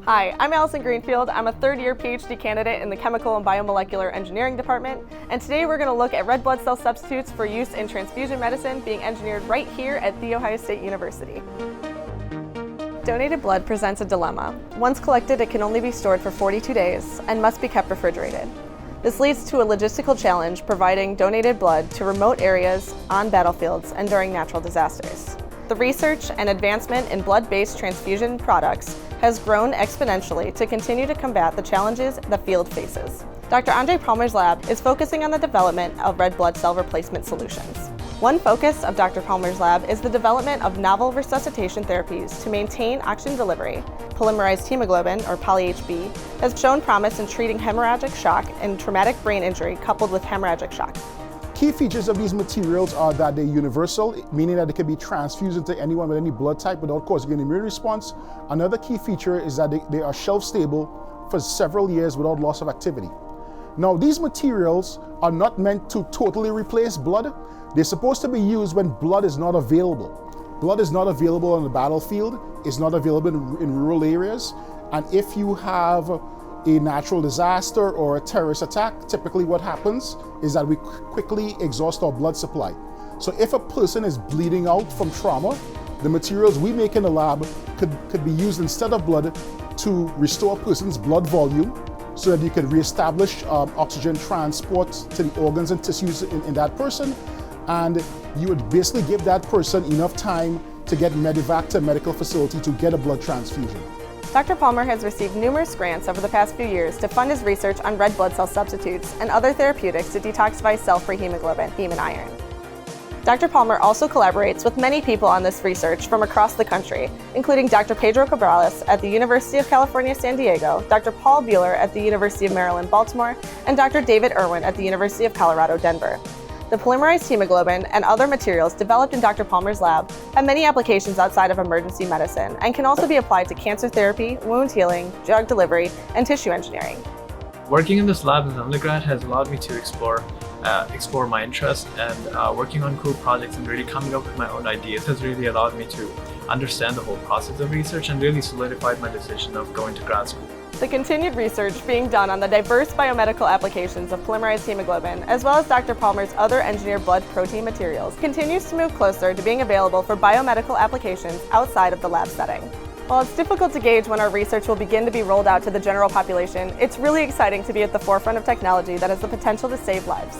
Hi, I'm Allison Greenfield. I'm a third-year PhD candidate in the Chemical and Biomolecular Engineering Department, and today we're going to look at red blood cell substitutes for use in transfusion medicine being engineered right here at The Ohio State University. Donated blood presents a dilemma. Once collected, it can only be stored for 42 days and must be kept refrigerated. This leads to a logistical challenge providing donated blood to remote areas, on battlefields, and during natural disasters. The research and advancement in blood-based transfusion products has grown exponentially to continue to combat the challenges the field faces. Dr. Andre Palmer's lab is focusing on the development of red blood cell replacement solutions. One focus of Dr. Palmer's lab is the development of novel resuscitation therapies to maintain oxygen delivery. Polymerized hemoglobin, or poly-HB, has shown promise in treating hemorrhagic shock and traumatic brain injury coupled with hemorrhagic shock. Key features of these materials are that they're universal, meaning that they can be transfused into anyone with any blood type without causing an immune response. Another key feature is that they are shelf stable for several years without loss of activity. Now, these materials are not meant to totally replace blood. They're supposed to be used when blood is not available. Blood is not available on the battlefield, it's not available in rural areas, and if you have a natural disaster or a terrorist attack, typically what happens is that we quickly exhaust our blood supply. So if a person is bleeding out from trauma, the materials we make in the lab could be used instead of blood to restore a person's blood volume so that you can reestablish oxygen transport to the organs and tissues in that person. And you would basically give that person enough time to get medevac to a medical facility to get a blood transfusion. Dr. Palmer has received numerous grants over the past few years to fund his research on red blood cell substitutes and other therapeutics to detoxify cell-free hemoglobin, heme and iron. Dr. Palmer also collaborates with many people on this research from across the country, including Dr. Pedro Cabrales at the University of California, San Diego, Dr. Paul Buehler at the University of Maryland, Baltimore, and Dr. David Irwin at the University of Colorado, Denver. The polymerized hemoglobin and other materials developed in Dr. Palmer's lab have many applications outside of emergency medicine and can also be applied to cancer therapy, wound healing, drug delivery, and tissue engineering. Working in this lab as an undergrad has allowed me to explore my interests, and working on cool projects and really coming up with my own ideas has really allowed me to understand the whole process of research and really solidified my decision of going to grad school. The continued research being done on the diverse biomedical applications of polymerized hemoglobin, as well as Dr. Palmer's other engineered blood protein materials, continues to move closer to being available for biomedical applications outside of the lab setting. While it's difficult to gauge when our research will begin to be rolled out to the general population, it's really exciting to be at the forefront of technology that has the potential to save lives.